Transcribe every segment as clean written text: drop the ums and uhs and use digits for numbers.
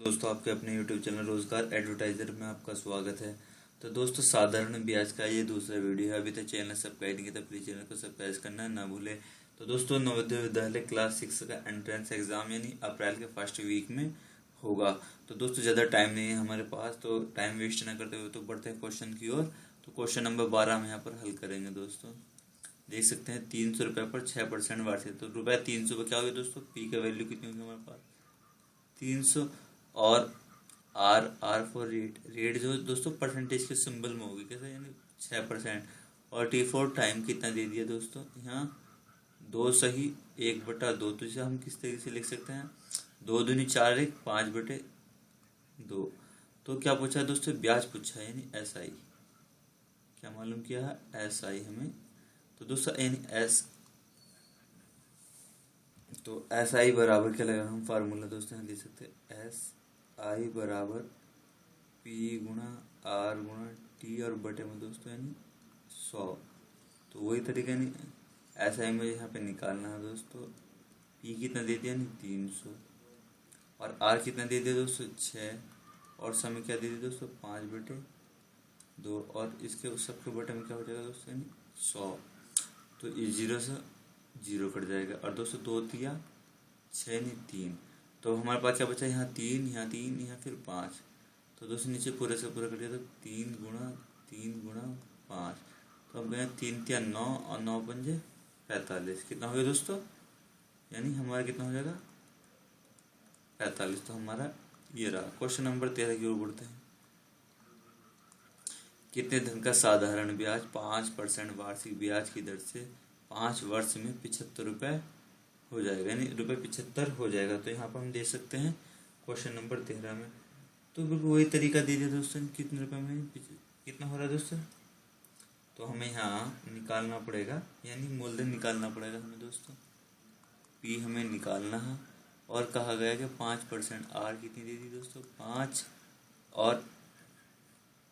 दोस्तों, आपके अपने YouTube चैनल रोजगार एडवर्टाइजर में आपका स्वागत है। तो दोस्तों, साधारण ब्याज का ये दूसरा वीडियो है। अभी तक चैनल सब्सक्राइब नहीं किया तो प्लीज चैनल को सब्सक्राइब करना ना भूले। तो दोस्तों, नवोदय विद्यालय क्लास 6 का एंट्रेंस एग्जाम यानी अप्रैल के फर्स्ट वीक में होगा। तो दोस्तों, ज़्यादा टाइम नहीं है हमारे पास, तो टाइम वेस्ट ना करते हुए तो बढ़ते हैं क्वेश्चन की ओर। तो क्वेश्चन नंबर 12 हम यहाँ पर हल करेंगे। दोस्तों देख सकते हैं, 300 रुपये पर 6% वार्षिक। तो रुपये 300 पर क्या होगी दोस्तों, पी का वैल्यू कितनी होगी हमारे पास 300। और R R for rate, rate जो दोस्तों परसेंटेज के सिंबल में होगी, कैसे यानी 6%। और टी फोर टाइम कितना दे दिया दोस्तों, यहाँ 2 सही 1/2। तो इसे हम किस तरीके से लिख सकते हैं, 2 दूनी 4 1 5/2। तो क्या पूछा है दोस्तों, ब्याज पूछा है यानी एस आई। क्या मालूम किया है, एस आई हमें। तो दोस्तों यानी एस, तो एस आई बराबर क्या लगा, हम फार्मूला दोस्तों यहाँ दे सकते हैं, एस आई बराबर पी गुणा आर गुणा टी और बटे में दोस्तों यानी 100। तो वही तरीका यानी एस आई मुझे यहाँ पे निकालना है दोस्तों। पी कितना दे दिया यानी 300, और आर कितना दे दिया दोस्तों 6, और समय क्या दे दिया दोस्तों 5/2, और इसके सबके बटे में क्या हो जाएगा दोस्तों यानी 100। तो इस जीरो से जीरो कट जाएगा, और दोस्तों 2 तिया 6 नहीं 3। तो हमारे पास क्या बचा, यहाँ 3 यहाँ 3 यहाँ फिर 5। तो दोस्तों नीचे पूरे से पूरा कर दिया तो 3 गुणा 5। तो अब गए 3 तिया 9 और 9 पंजे 45। कितना हो गया दोस्तों, यानी हमारा कितना हो जाएगा 45। तो हमारा ये रहा। क्वेश्चन नंबर 13 की ओर बढ़ते हैं। कितने धन का साधारण ब्याज 5% वार्षिक ब्याज की दर से 5 वर्ष में 75 रुपये हो जाएगा, यानी ₹75 हो जाएगा। तो यहाँ पर हम दे सकते हैं क्वेश्चन नंबर 13 में। तो बिल्कुल वही तरीका दे दिया दोस्तों, कितने रुपए में कितना हो रहा है दोस्तों। तो हमें यहाँ निकालना पड़ेगा, यानी मूलधन निकालना पड़ेगा हमें दोस्तों। पी हमें निकालना है, और कहा गया कि 5%। आर कितनी दे दी दोस्तों 5, और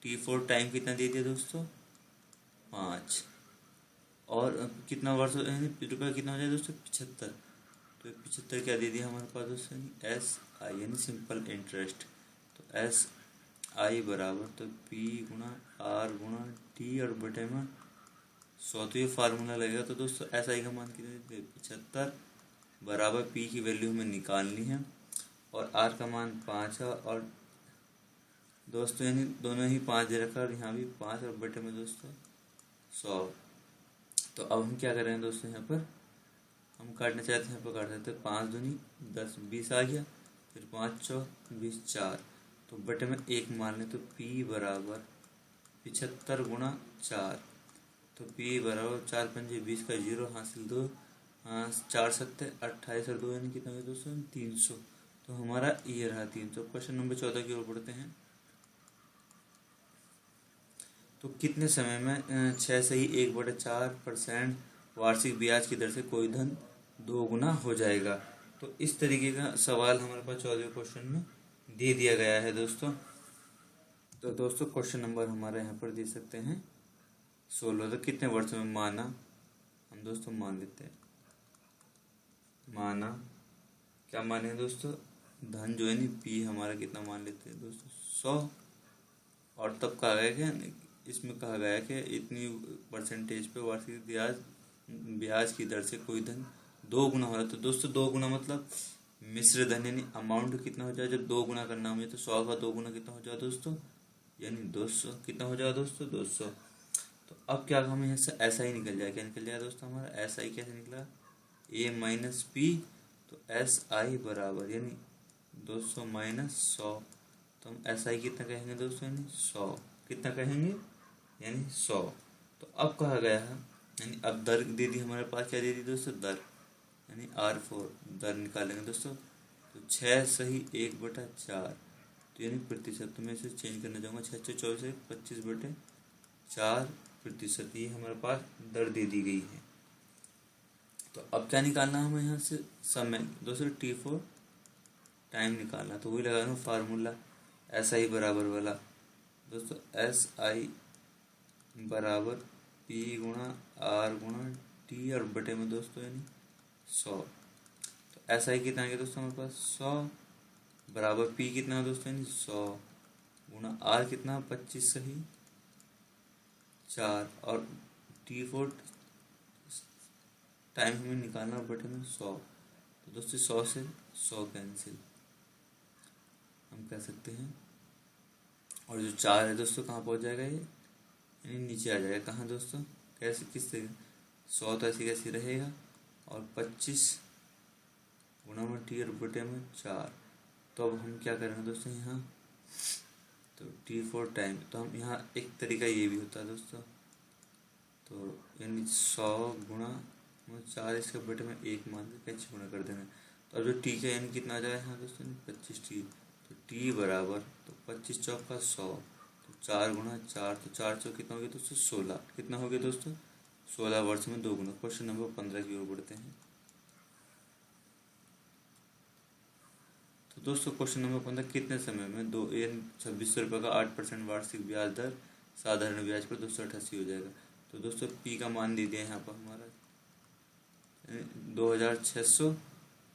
टी फोर टाइम कितना दे दिया दोस्तों 5, और कितना वर्ष यानी रुपया कितना हो जाए दोस्तों 75। तो 75 क्या दे दिया हमारे पास दोस्तों, एस आई यानी सिंपल इंटरेस्ट। तो एस आई बराबर तो पी गुणा आर गुणा टी और बटे में 100। तो ये फार्मूला लगेगा। तो दोस्तों एस आई का मान कितना देते हैं 75 बराबर पी की वैल्यू हमें निकालनी है, और आर का मान 5 है, और दोस्तों यानी दोनों ही 5 दे रखा है, और यहाँ भी 5 और बटे में दोस्तों 100। तो अब हम क्या करेंगे दोस्तों, यहाँ पर हम काटना चाहते हैं, यहाँ पर काट सकते हैं 5 दूनी 10 20 आ गया, फिर 5 चौ 20 4। तो बटे में 1 मान लें, तो P बराबर 75 × 4। तो P बराबर 4 पंजे 20 का 0 हासिल 2, हाँ 4 सत्ते 28 और 2 यानी कितना हुआ दोस्तों 300। तो हमारा ये रहा 300। क्वेश्चन नंबर 14 की ओर बढ़ते हैं। तो कितने समय में 6 सही 1/4% वार्षिक ब्याज की दर से कोई धन 2 गुना हो जाएगा। तो इस तरीके का सवाल हमारे पास 14वें क्वेश्चन में दे दिया गया है दोस्तों। तो दोस्तों क्वेश्चन नंबर हमारे यहाँ पर दे सकते हैं 16। तो कितने वर्ष में माना, हम दोस्तों मान लेते हैं, माना क्या माने दोस्तों, धन जो है नी पी हमारा कितना मान लेते हैं दोस्तों 100। और तब कहा गया क्या, इसमें कहा गया है कि इतनी परसेंटेज पे वार्षिक ब्याज की दर से कोई धन 2 गुना हो रहा है। तो दोस्तों 2 गुना मतलब मिश्र धन यानी अमाउंट कितना हो जाए, जब 2 गुना करना हो तो 100 का 2 गुना कितना हो जाए दोस्तों, यानी 200। कितना हो जाएगा दोस्तों 200। तो अब क्या हमें यहाँ से ऐसा ही निकल जाएगा, क्या निकल जाएगा दोस्तों हमारा, ऐसा ही कैसे निकला ए माइनस पी। तो एस आई बराबर यानी 200 माइनस 100। तो हम एस आई कितना कहेंगे दोस्तों, यानी 100। कितना कहेंगे, यानी 100। तो अब कहा गया है, यानी अब दर दे दी हमारे पास, क्या दे दी दोस्तों दर, यानी R4 दर निकालेंगे दोस्तों। तो 6 सही 1/4, तो यानी प्रतिशत। तो मैं इसे चेंज करना चाहूँगा, 6 से 24 25/4%। ये हमारे पास दर दे दी गई है। तो अब क्या निकालना हमें यहाँ से, समय दोस्तों T4 टाइम निकालना। तो वही लगाना फार्मूला एस आई बराबर वाला दोस्तों, एस आई बराबर पी गुणा आर गुणा टी और बटे में दोस्तों यानी 100। तो एस आई कितना आ गया दोस्तों हमारे पास 100 बराबर पी कितना दोस्तों यानी 100 गुणा आर कितना 25 सही 4 और T4 टाइम हमें निकालना बटे में 100। तो दोस्तों 100 से 100 कैंसिल हम कह सकते हैं। और जो 4 है दोस्तों कहाँ पहुँच जाएगा ये यानी नीचे आ जाएगा। कहाँ दोस्तों कैसे किस तरह 100 तो ऐसे कैसे रहेगा और 25 गुणा में टी और बटे में 4। तो अब हम क्या करेंगे दोस्तों यहाँ तो T4 टाइम तो हम यहाँ एक तरीका ये भी होता है दोस्तों। तो यानी 100 गुणा में 4 इसके बटे में 1 मान के कैसे गुणा कर देना। तो अब जो टी का यानी कितना आ जाएगा यहाँ दोस्तों 25T। तो टी बराबर तो 25 चौका 100 तो 4 गुणा 4 तो 4 चौक कितना हो गया दोस्तों 16। कितना हो गया दोस्तों 16 वर्ष में 2 गुना। क्वेश्चन नंबर 15 की ओर बढ़ते हैं। तो दोस्तों क्वेश्चन नंबर 15 कितने समय में 2600 रुपये का 8% वार्षिक ब्याज दर साधारण ब्याज पर 288 हो जाएगा। तो दोस्तों पी का मान दे दिया यहाँ पर हमारा 2600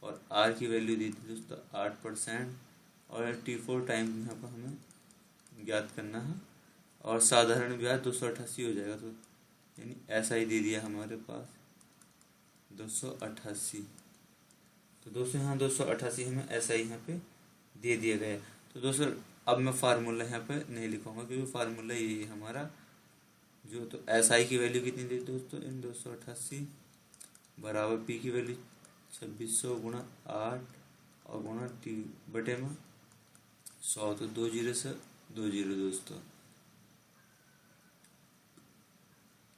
और आर की वैल्यू दी थी दोस्तों 8% और T4 टाइम यहाँ पर हमें ज्ञात करना है और साधारण ब्याज 288 हो जाएगा। तो यानी ऐसा ही दे दिया हमारे पास 288। तो दोस्तों यहाँ 288 हमें ऐसा ही यहाँ पे दे दिया गया। तो दोस्तों अब मैं फार्मूला यहाँ पे नहीं लिखूंगा क्योंकि फार्मूला यही है हमारा जो। तो SI की वैल्यू कितनी दी दोस्तों इन 288 बराबर पी की वैल्यू 2600 गुणा 8 और गुणा टी बटे में 100। तो 2 जीरो से 2 जीरो दोस्तों।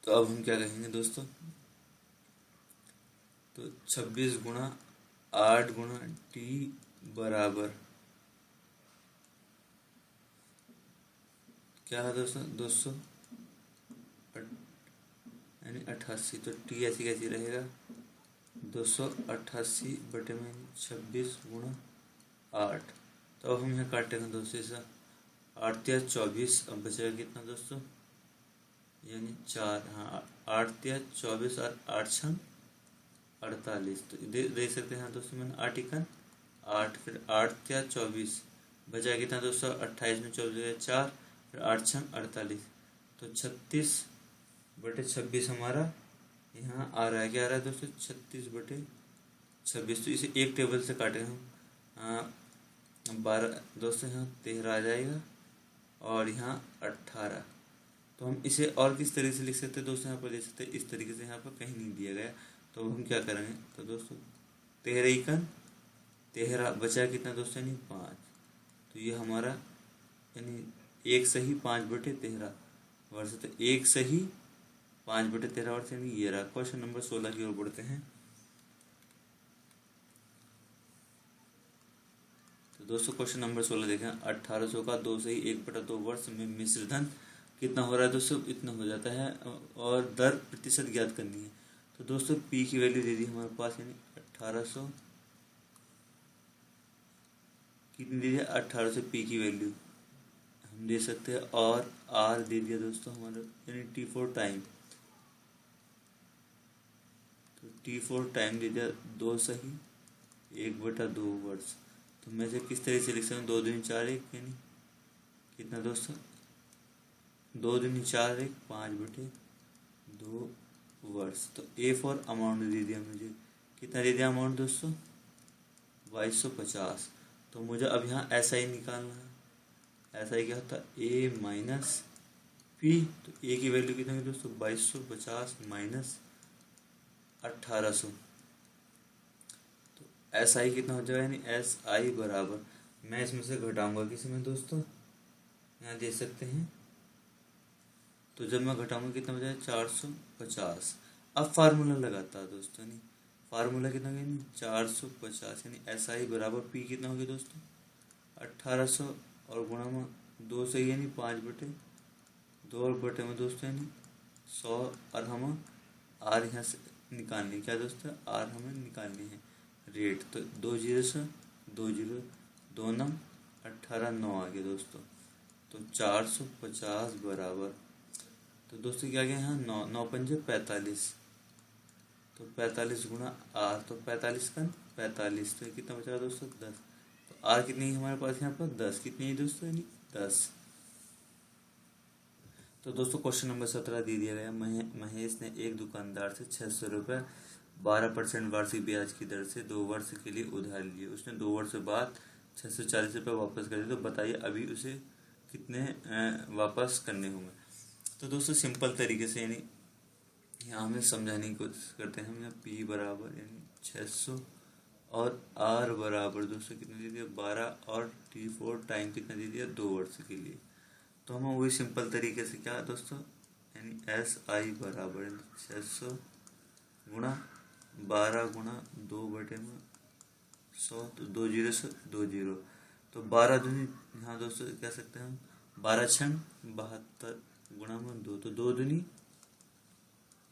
तो अब हम क्या कहेंगे दोस्तों तो 26 गुणा 8 गुणा टी बराबर क्या है दोस्तों 200 यानी 88। तो टी ऐसी कैसी रहेगा 288 बटे में 26 गुणा 8। तो अब हम यहाँ काटेंगे दोस्तों ऐसा 8 या 24 अब बचेगा कितना दोस्तों यानी 4। हाँ 8 या 24 और 8 छंग 48। तो दे सकते हैं दोस्तों मैंने 8 इकन 8 फिर 8 या 24 बचा कितना दोस्तों 28 में 24 4 फिर 8 छंग 48। तो 36 बटे 26 हमारा यहाँ आ रहा है। क्या आ रहा है दोस्तों 36 बटे 26। तो इसे एक टेबल से काटेंगे हम 12 दोस्तों यहाँ 13 आ जाएगा और यहाँ 18। तो हम इसे और किस तरीके से लिख सकते हैं दोस्तों यहाँ पर लिख सकते हैं इस तरीके से। यहाँ पर कहीं नहीं दिया गया तो हम क्या करेंगे तो दोस्तों 13 इकन 13 बचा कितना दोस्तों यानी 5। तो ये हमारा यानी 1 सही 5 बटे 13 वर्ष। तो 1 सही 5 बटे 13 वर्ष यानी ये रहा। क्वेश्चन नंबर 16 की ओर बढ़ते हैं। तो दोस्तों क्वेश्चन नंबर 16 देखें 1800 का 2 सही 1/2 वर्ष में मिश्र धन कितना हो रहा है दोस्तों इतना हो जाता है और दर प्रतिशत ज्ञात करनी है। तो दोस्तों पी की वैल्यू दे दी हमारे पास यानी 1800 कितनी दे दिया 1800 पी की वैल्यू हम दे सकते हैं और आर दे दिया दोस्तों हमारा यानी T4 टाइम। तो T4 टाइम दे दिया 2 सही 1/2 वर्ष। तो मैं से किस तरह से लिख सकता हूँ 2 दूनी 4 1 यानी कितना दोस्तों 2 दूनी 4 1 5 बटे 2 वर्ष। तो ए फॉर अमाउंट दे दिया मुझे कितना दे दिया अमाउंट दोस्तों 2250। तो मुझे अब यहाँ ऐसा ही निकालना है। ऐसा ही क्या होता है ए माइनस पी। तो ए की वैल्यू कितना है दोस्तों 2250 माइनस 1800। तो एस आई कितना हो जाएगा यानी एस आई बराबर मैं इसमें से घटाऊंगा किसी में दोस्तों यहाँ दे सकते हैं। तो जब मैं घटाऊंगा कितना हो जाएगा 450। अब फार्मूला लगाता है दोस्तों यानी फार्मूला कितना होगा यानी 450 यानी एस आई बराबर पी कितना हो गया दोस्तों 1800 और गुणा में 2 सही यानी 5 बटे 2 और बटे में दोस्तों यानी 100 और हम आर यहाँ से निकालनी क्या दोस्तों आर हमें निकालनी है रेट। तो 2 जीरो से 2 जीरो 2 नम 18 9 आ गया दोस्तों। तो 450 बराबर तो दोस्तों क्या गया यहाँ 9 9 पंजे 45। तो 45 गुणा आर तो 45 का 45 तो कितना बचा दोस्तों 10। तो आर कितनी है हमारे पास यहाँ पर 10, कितनी है दोस्तों, यानी 10। तो दोस्तों क्वेश्चन नंबर 17 दे दिया गया, महेश ने एक दुकानदार से 600 रुपये 12% वार्षिक ब्याज की दर से 2 वर्ष के लिए उधार लिए। उसने 2 वर्ष बाद 640 रुपये वापस कर दिए। तो बताइए अभी उसे कितने वापस करने होंगे। तो दोस्तों सिंपल तरीके से यानी यहाँ हमें समझाने की कोशिश करते हैं। हम यहाँ P बराबर यानी 600 और R बराबर दोस्तों कितना दे दिया 12 और T4 टाइम कितना दे दिया 2 वर्ष के लिए। तो हम वही सिंपल तरीके से क्या दोस्तों यानी SI बराबर 600 गुणा 12 गुणा 2/100 तो 2 जीरो से 2 जीरो। तो 12 दूनी यहाँ दोस्तों कह सकते हैं हम 12 छन 72 गुणा में 2 तो 2 दूनी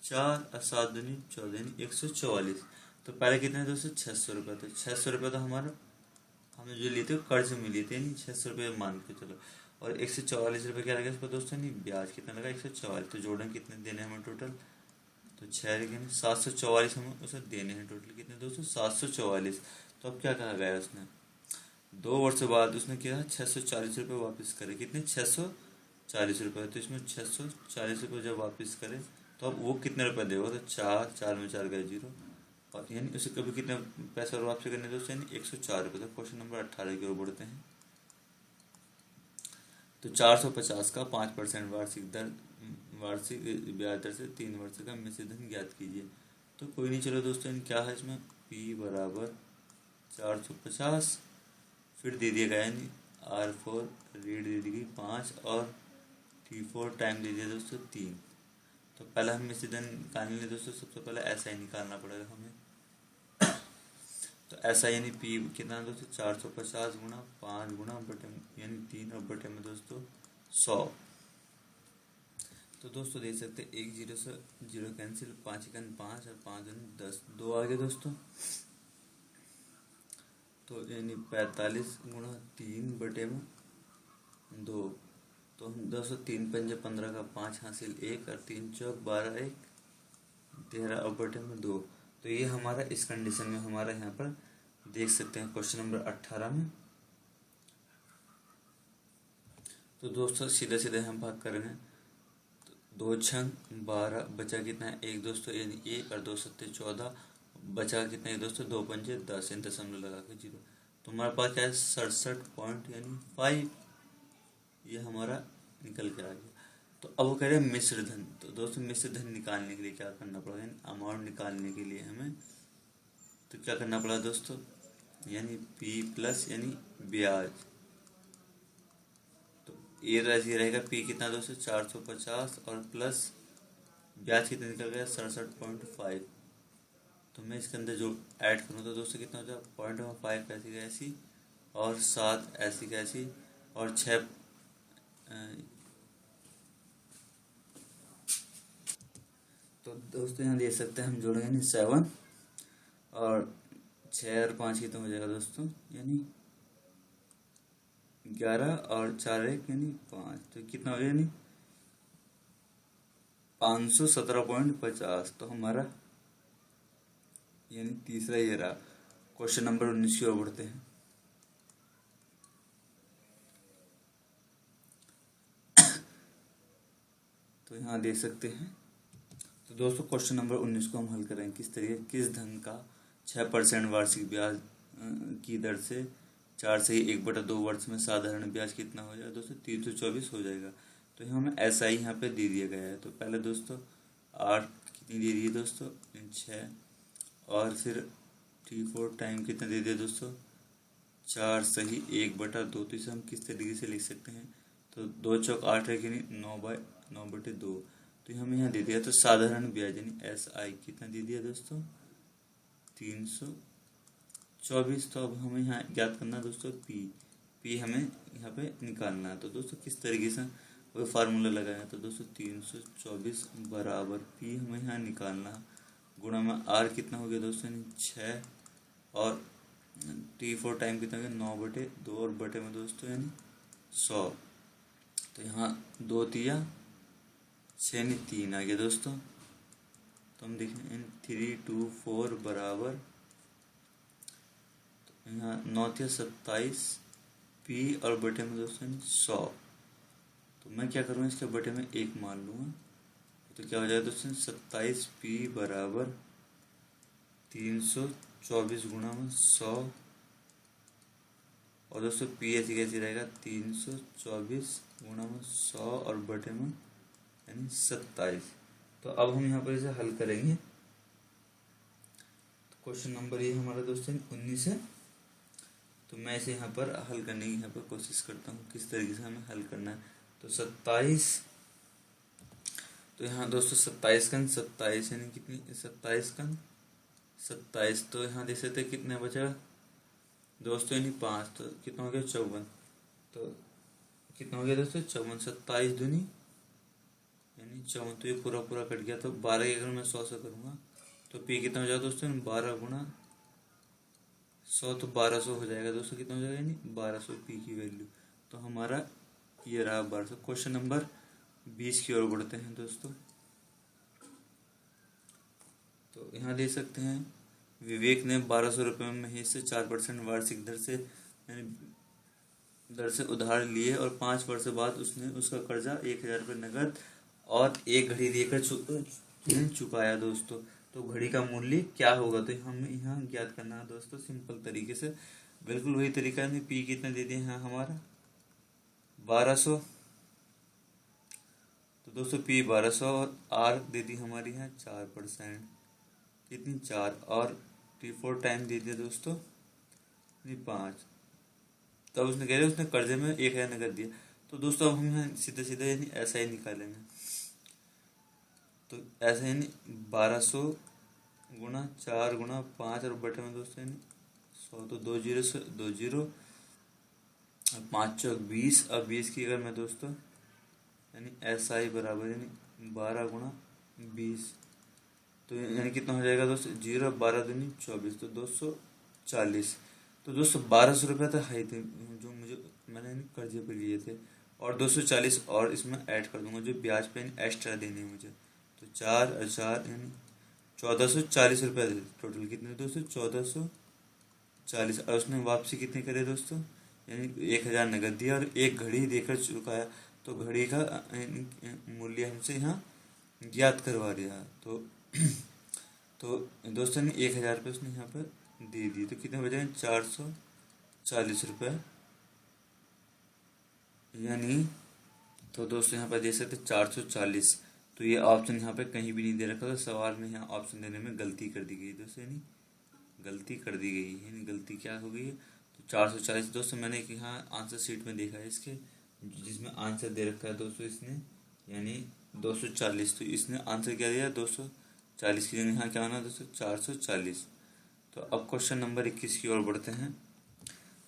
4 और 7 दूनी 14 यानी 144। तो पहले कितने हैं दोस्तों 600 रुपये। तो 600 रुपये तो हमारा हमने जो लिए थे कर्ज में लिए थे यानी 600 रुपये मान के चलो। और 144 रुपये क्या लगा इस पर दोस्तों नहीं ब्याज कितना लगा 144। तो जोड़ें कितने देने हमें टोटल तो 6 लेकिन 744 हमें उसे देने हैं टोटल कितने दोस्तों 744। तो अब क्या कहा गया उसने 2 वर्ष बाद उसने क्या 640 रुपये वापस करे कितने 640 रुपये। तो इसमें 640 रुपये जब वापस करे तो अब वो कितने रुपये देगा तो 4 में 4 गए 0 और यानी उसे कभी कितने पैसे और वापसी करने दोस्तों यानी 104 रुपये। तो क्वेश्चन नंबर 18 की ओर बढ़ते हैं। तो 450 का 5% वार्षिक ब्याज दर से 3 वर्ष का मिश्र धन ज्ञात कीजिए। तो कोई नहीं चलो दोस्तों क्या है इसमें P बराबर 450 फिर दे दिया गया यानी R4 रीड दे दी गई 5 और T4 टाइम दे दिया दोस्तों 3। तो पहले हम मिश्र धन निकालने लिए दोस्तों सबसे पहले ऐसा ही निकालना पड़ेगा हमें। तो ऐसा यानी P कितना दोस्तों 450 गुणा 5 गुणा बटे यानी 3 और बटे में दोस्तों 100। तो दोस्तों देख सकते 1 0 से 0 कैंसिल 5 1 5 और 5 10 2 आ गए दोस्तों। तो यानी 45 गुणा 3 बटे में 2। तो हम 203 पंजे 15 का 5 हासिल 1 और 3 चौक 12 1 13 और बटे में 2। तो ये हमारा इस कंडीशन में हमारा यहाँ पर देख सकते हैं क्वेश्चन नंबर 18 में। तो दोस्तों सीधे सीधे हम भाग करेंगे तो 2 छंग 12 बचा कितना है 1 दोस्तों यानी 1 और 2 सत्ते 14 बचा कितना है दोस्तों 2 पंजे 10 इन दशमलव लगा के 0। तो हमारे पास क्या है 67 पॉइंट यानी 5 ये हमारा निकल के आ गया। तो अब वो कह रहे हैं मिश्र धन। तो दोस्तों मिश्र धन निकालने के लिए क्या करना पड़ेगा अमाउंट निकालने के लिए हमें तो क्या करना पड़ा दोस्तों यानी P प्लस यानी ब्याज। तो ये राशि रहेगा P कितना दोस्तों 450 और प्लस ब्याज कितना निकल गया 67.5। तो मैं इसके अंदर जो ऐड करूँ तो दोस्तों कितना हो जाएगा 0.5 ऐसी का ऐसी और 7 ऐसी का ऐसी और 6 तो दोस्तों यहाँ देख सकते हैं हम जोड़ेंगे यानी 7 और 6 और 5 कितना हो जाएगा दोस्तों यानी 11 और 4 1 यानी 5। तो कितना हो गया यानी 517.50। तो हमारा यानी तीसरा ये रहा। क्वेश्चन नंबर 19 की ओर बढ़ते हैं। तो यहाँ देख सकते हैं तो दोस्तों क्वेश्चन नंबर 19 को हम हल करेंगे किस तरीके किस धन का 6% वार्षिक ब्याज की दर से 4 से 1/2 वर्ष में साधारण ब्याज कितना हो जाएगा दोस्तों 324 हो जाएगा। तो हमें ऐसा ही यहाँ पे दे दिया गया है। तो पहले दोस्तों R कितनी दे दी है दोस्तों 6 और फिर T4 टाइम कितना दे दिया दोस्तों 4 सही 1/2। तो इसे हम किस तरीके से लिख सकते हैं तो 2 चौक 8 है कि नहीं 9/2। तो हमें यहाँ दे दिया तो साधारण ब्याज यानी SI कितना दे दिया दोस्तों 324। तो अब हमें यहाँ ज्ञात करना दोस्तों P हमें यहाँ पे निकालना है। तो दोस्तों किस तरीके से वो फार्मूला लगाया तो दोस्तों 324 बराबर P हमें यहाँ निकालना गुणा में R कितना हो गया दोस्तों 6 और T4 टाइम कितना हो गया 9/2 और बटे में दोस्तों यानी 100। तो यहाँ 2 तिया 6 यानी 3 आ गया दोस्तों। तो हम देखें 3 2 4 बराबर यहाँ 9×27 पी और बटे में दोस्तों 100। तो मैं क्या करूँगा, इसके बटे में 1 मान लूँगा। तो क्या हो जाएगा दोस्तों, 27P बराबर 324 गुणा में 100। और दोस्तों पी ऐसी कैसी रहेगा, 324 गुणा में 100 और बटे में यानी 27। तो अब हम यहाँ पर इसे हल करेंगे। तो क्वेश्चन नंबर ये हमारा दोस्तों 19 है। तो मैं इसे यहाँ पर हल करने की यहाँ पर कोशिश करता हूँ किस तरीके से हमें हल करना है। तो 27, तो यहाँ दोस्तों 27 कन 27 यानी कितनी, 27 कन 27। तो यहाँ देख सकते हैं कितने बचा दोस्तों, यानी 5। तो कितना हो गया, 54। तो कितना हो गया दोस्तों, 54। 27 दूनी यानी 54। तो ये पूरा पूरा कट गया। तो 12 की अगर मैं 100 से करूँगा तो पी कितना हो जाएगा दोस्तों, 12 गुणा 100 तो 1200 हो जाएगा दोस्तों। कितना हो जाएगा, यानी 1200 पी की वैल्यू। तो हमारा ये रहा 1200। क्वेश्चन नंबर 20 की ओर बढ़ते हैं दोस्तों। तो यहाँ देख सकते हैं विवेक ने 1200 रुपये में महेश से 4% वार्षिक दर से उधार लिए और 5 वर्ष बाद उसने उसका कर्जा 1000 रुपये नकद और एक घड़ी देकर चुकाया दोस्तों। तो घड़ी का मूल्य क्या होगा, तो हमें यहाँ ज्ञात करना है दोस्तों सिंपल तरीके से। बिल्कुल वही तरीका है। पी कितना दे दिए यहाँ हमारा 1200। तो दोस्तों पी 1200 और आर दे दी हमारी यहाँ 4%, कितनी 4। और T4 टाइम दे दिया दोस्तों 5। तब उसने कह रहे उसने कर्जे में 1000 नकद दिया। तो दोस्तों अब हम यहाँ सीधे सीधे यानी ऐसा ही निकालेंगे। तो ऐसा यानी 1200 गुणा 4 गुणा 5 और बटे में दोस्तों यानी 100। तो 2 जीरो से 2 जीरो, 5 चौक 20। अब 20 की अगर मैं दोस्तों यानी SI बराबर यानी 12 गुणा 20। तो यानी कितना हो जाएगा दोस्तों, 0 12 दूनी 24। तो 240। तो दोस्तों 1200 रुपये तो है थे जो मैंने कर्जे पे लिए थे, और 240 और इसमें ऐड कर दूंगा जो ब्याज पे एक्स्ट्रा देने हैं मुझे। तो 4 और 4 यानी 1440 रुपये थे टोटल। कितने दोस्तों, 1440। और उसने वापसी कितने करे दोस्तों, यानी 1000 नकद दिया और एक घड़ी देकर चुकाया। तो घड़ी का मूल्य हमसे यहाँ ज्ञात करवा दिया। तो दोस्तों ने 1000 रुपये उसने यहाँ पर दे दिए। तो कितने बचे, 440 रुपये यानी। तो दोस्तों यहाँ पर देख सकते 440। तो ये ऑप्शन यहाँ पे कहीं भी नहीं दे रखा। तो सवाल में यहाँ ऑप्शन देने में गलती कर दी गई दोस्तों, यानी गलती कर दी गई है। यानी गलती क्या हो गई है, तो 440 दोस्तों मैंने यहाँ आंसर शीट में देखा है इसके, जिसमें आंसर दे रखा है दोस्तों इसने यानी 240। तो इसने आंसर क्या दिया, 240 की जगह यहाँ क्या होना दोस्तों, 440। तो अब क्वेश्चन नंबर 21 की ओर बढ़ते हैं।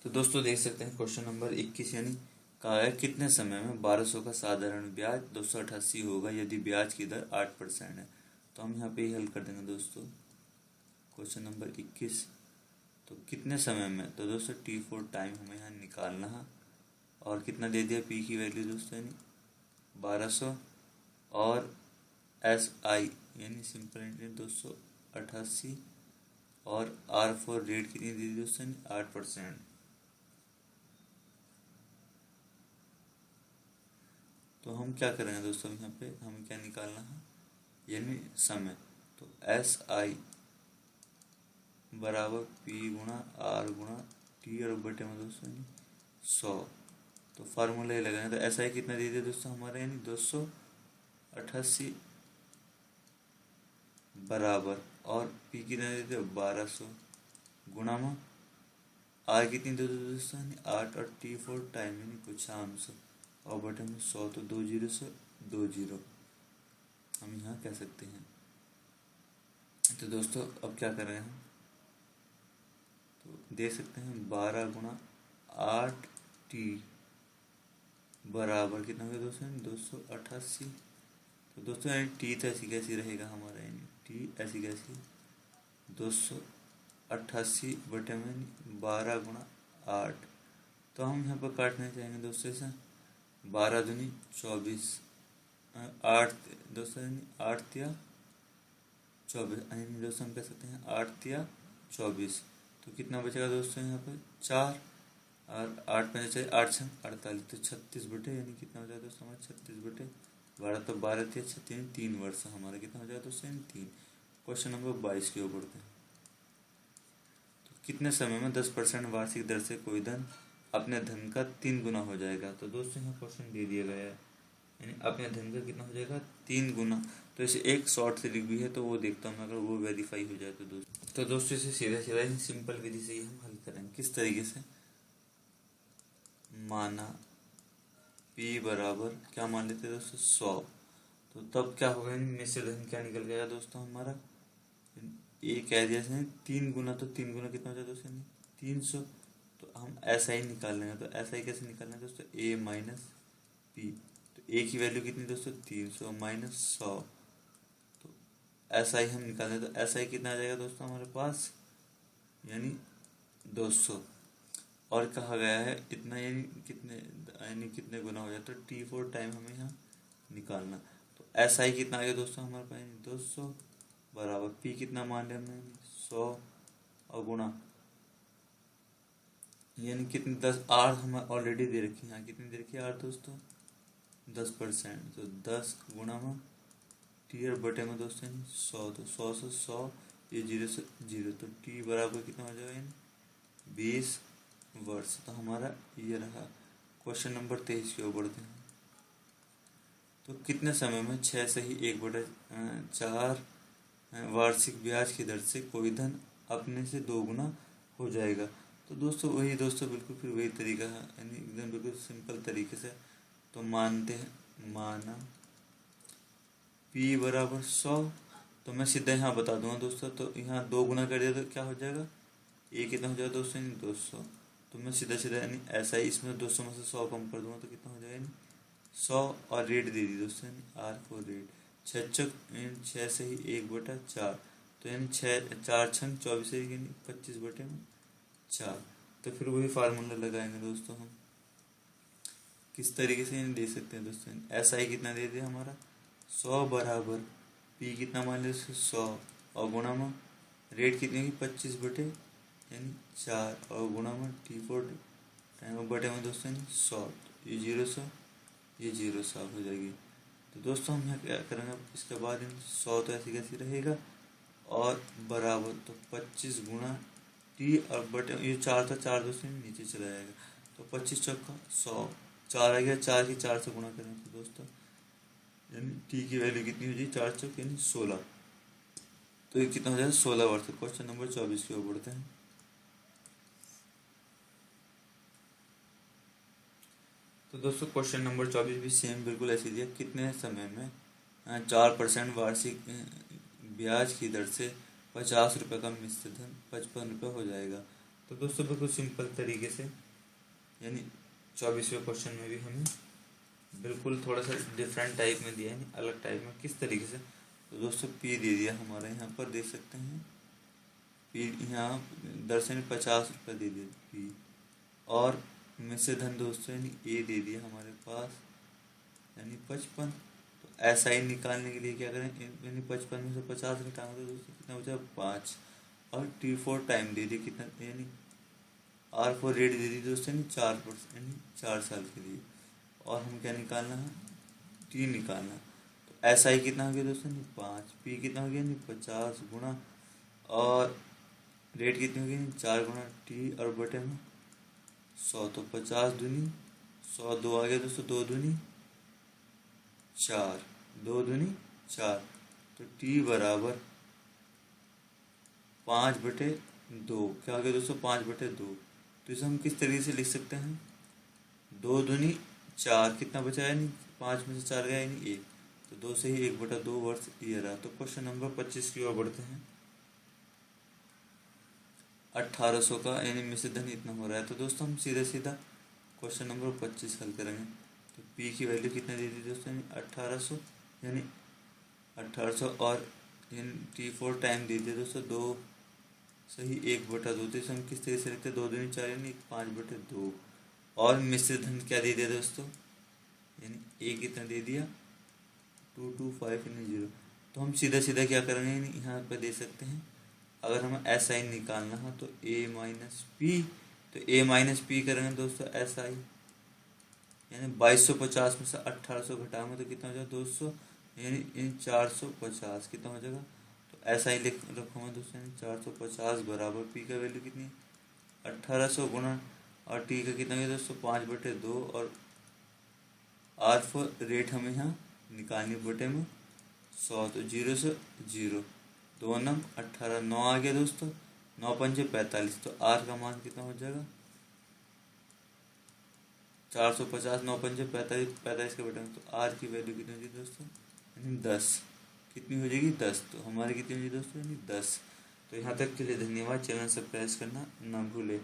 तो दोस्तों देख सकते हैं क्वेश्चन नंबर 21 यानी कहा है कितने समय में 1200 का साधारण ब्याज 288 होगा यदि ब्याज की दर 8% है। तो हम यहाँ पे ही हल कर देंगे दोस्तों क्वेश्चन नंबर 21। तो कितने समय में, तो दोस्तों T4 टाइम हमें यहाँ निकालना है। और कितना दे दिया पी की वैल्यू दोस्तों यानी 1200 और SI यानी सिंपल इंटरेस्ट 288 और R4 रेट कितनी दे दी दोस्तों, 8%। तो हम क्या करेंगे दोस्तों, यहाँ पे हमें क्या निकालना है, यानी समय। तो SI बराबर P गुणा R गुणा T और बटे में दोस्तों 100। तो फार्मूला ये लगाएंगे। तो SI कितना दे दिया दोस्तों हमारे, यानी 288 बराबर और P कितना दे दिया 1200 गुणा में R कितनी दे दो दोस्तों, 8 और T4 टाइम यानी कुछ 500 और बटे में 100। तो 2 जीरो से 2 जीरो हम यहाँ कह सकते हैं। तो दोस्तों अब क्या कर रहे हैं हम, तो देख सकते हैं 12 गुणा 8T बराबर कितना हो गया दोस्तों, 288। तो दोस्तों यानी टी तो ऐसी कैसी रहेगा हमारा, यानी टी ऐसी कैसी 288 बटे में 12 गुणा 8। तो हम यहाँ पर काटना चाहेंगे दोस्तों से 12 दूनी 24, 8 दोस्तों यानी 8 या 24 यानी दोस्तों हम कह सकते हैं 8 या 24। तो कितना बचेगा दोस्तों यहाँ पर 4, और 8 में चाहिए 8 छः 48, तो 36 बटे यानी कितना हो जाएगा दोस्तों हमारा 36/12, तो 12 थे 36 3 वर्ष हमारा कितना हो जाएगा दोस्तों 3। क्वेश्चन नंबर 22 की ओर बढ़ते हैं। तो कितने समय में 10% वार्षिक दर से कोई धन अपने धन का 3 गुना हो जाएगा। तो दोस्तों यहाँ क्वेश्चन दे दिया गया है, यानी अपने धन का कितना हो जाएगा 3 गुना। तो इसे एक शॉर्ट ट्रिक भी है, तो वो देखता हूँ, अगर वो वेरीफाई हो जाए तो दोस्तों इसे सीधा सीधा सिंपल विधि से ही हम हल करेंगे। किस तरीके से, माना P बराबर क्या मान लेते हैं दोस्तों 100, तो तब क्या होगा, मिश्र धन क्या निकल गया दोस्तों हमारा, ए कह दिया इसने 3 गुना, तो 3 गुना कितना हो जाए दोस्तों 300। तो हम ऐसा ही निकाल लेंगे, तो ऐसा ही कैसे निकालना है दोस्तों, A माइनस P, तो A की वैल्यू कितनी दोस्तों 300 माइनस 100, तो ऐसा ही हम निकाल लें, तो ऐसा ही कितना आ जाएगा दोस्तों हमारे पास, यानी 200। और कहा गया है इतना, यानी कितने गुना हो जाए, तो T4 टाइम हमें यहाँ निकालना। तो ऐसा ही कितना आ गया दोस्तों हमारे पास 200 बराबर P कितना मान लिया हमने 100 और गुणा, यानी कितनी 10 आर हमें ऑलरेडी दे रखी है, यहाँ कितनी दे रखी है आर दोस्तों 10%, तो 10 गुणा में टी और बटे में दोस्तों 100, तो 100 से 100 ये 0 से 0, तो T बराबर कितना हो जाएगा 20 वर्ष। तो हमारा ये रहा। क्वेश्चन नंबर 23 की ओर बढ़ते हैं। तो कितने समय में 6 से ही 1/4 वार्षिक ब्याज की दर से कोई धन अपने से 2 गुना हो जाएगा। तो दोस्तों वही दोस्तों बिल्कुल फिर वही तरीका है, यानी एकदम बिल्कुल सिंपल तरीके से। तो मानते हैं, माना P बराबर 100, तो मैं सीधा यहाँ बता दूंगा दोस्तों, तो यहाँ 2 गुना कर दिया तो क्या हो जाएगा, A कितना हो जाएगा दोस्तों 200, तो मैं सीधा सीधा यानी ऐसा ही इसमें 200 में से 100 कम कर दूंगा, तो कितना हो जाएगा यानी 100, और रेट दे दी दोस्तों यानी R4 रेट 6 से ही 1/4, तो यानी 4 छंग 24 है, यानी 25/4। तो फिर वही फार्मूला लगाएंगे दोस्तों हम, किस तरीके से यानी दे सकते हैं दोस्तों, ऐसा ही कितना दे दिया हमारा 100 बराबर P कितना मान लिया 100 और गुणा में रेट कितनी होगी 25/4 और गुणा में T4 टाइम बटे में दोस्तों 100, ये 0 100 ये 0 साफ हो जाएगी। तो दोस्तों हम यहाँ क्या करेंगे, इसके बाद 100 तो ऐसी कैसी रहेगा और बराबर, तो 25 गुणा T और बटे ये 4 था, 4 दोस्तों नीचे चला जाएगा, तो 25 चौका 100, 4 आ गया, 4 की 4 से गुणा करें तो दोस्तों यानी T की वैल्यू कितनी हो जाएगी 4 चौक यानी 16, तो ये कितना हो जाएगा 16 वर्ष। क्वेश्चन नंबर 24 की ओर बढ़ते हैं। तो दोस्तों क्वेश्चन नंबर 24 भी सेम बिल्कुल ऐसे दिया, कितने समय में 4% वार्षिक ब्याज की दर से 50 रुपये का मिश्र धन 55 रुपये हो जाएगा। तो दोस्तों बिल्कुल सिंपल तरीके से, यानी 24वें क्वेश्चन में भी हमें बिल्कुल थोड़ा सा डिफरेंट टाइप में दिया है, अलग टाइप में। किस तरीके से, तो दोस्तों P दे दिया हमारे यहाँ पर, देख सकते हैं P यहाँ दर से 50 रुपये दे दिया P, और मिश्र धन दोस्तों यानी A दे दिया हमारे पास यानी 55। तो ऐसा ही निकालने के लिए क्या करें, यानी 55 में से 50 घटाएंगे तो दोस्तों कितना बचा 5, और T4 टाइम दे दिया कितना, यानी R4 रेट दे दी दोस्तों यानी 4%, यानी 4 साल के लिए, और हम क्या निकालना है T निकालना। तो ऐसा ही कितना हो गया दोस्तों 5, P कितना हो गया 50 गुणा, और रेट कितनी हो गई 4 गुणा T और बटे में 100, तो 50 दूनी 100, 2 आ गया दोस्तों, 2 दूनी 4, 2 दूनी 4, तो T बराबर 5/2, क्या हो गया दोस्तों 5/2। तो इसे हम किस तरीके से लिख सकते हैं, 2 दूनी 4 कितना बचा है, नहीं 5 में से 4 गया यानी 1, तो 2 से ही 1/2 वर्ष ये रहा। तो क्वेश्चन नंबर 25 की ओर बढ़ते हैं। 1800 का यानी मिश्र धन इतना हो रहा है। तो दोस्तों हम सीधा सीधा क्वेश्चन नंबर 25 हल करेंगे। तो P की वैल्यू कितने दे दी दोस्तों, 1800, यानी 1800 और यानी T4 टाइम दे दिया दोस्तों 2 से ही 1/2, तो इसे हम किस तरीके से लिखते हैं 2 दूनी 4 यानी 5/2, और मिश्र धन क्या दे दिया दोस्तों, यानी A कितना दे दिया 225 यानी 0। तो हम सीधा सीधा क्या करेंगे, यानी यहाँ पर दे सकते हैं अगर हमें एस आई निकालना है तो ए माइनस पी, तो ए माइनस पी करेंगे दोस्तों एस आई, यानी 2250 में से 1800 घटाएंगे तो कितना हो जाएगा 200, यानी इन 450 कितना हो जाएगा। तो ऐसा ही लिख रखूँगा दोस्तों, यानी 450 बराबर पी का वैल्यू कितनी है 1800 गुणा, और टी का कितना है दोस्तों 5/2, और आर फॉर रेट हमें यहाँ निकालनी बटे में 100, तो 0 से 0, 2 नंग 18, 9 आ गया दोस्तों, 9 पंजे 45, तो आर का मान कितना हो जाएगा 450, 9 पंजे 45, 45 के बटे में, तो आर की वैल्यू कितनी हो जाएगी दोस्तों यानी 10, कितनी हो जाएगी 10, तो हमारी कितनी हो जाएगी दोस्तों यानी 10। तो यहाँ तक के लिए धन्यवाद, चैनल सब्सक्राइब करना ना भूले।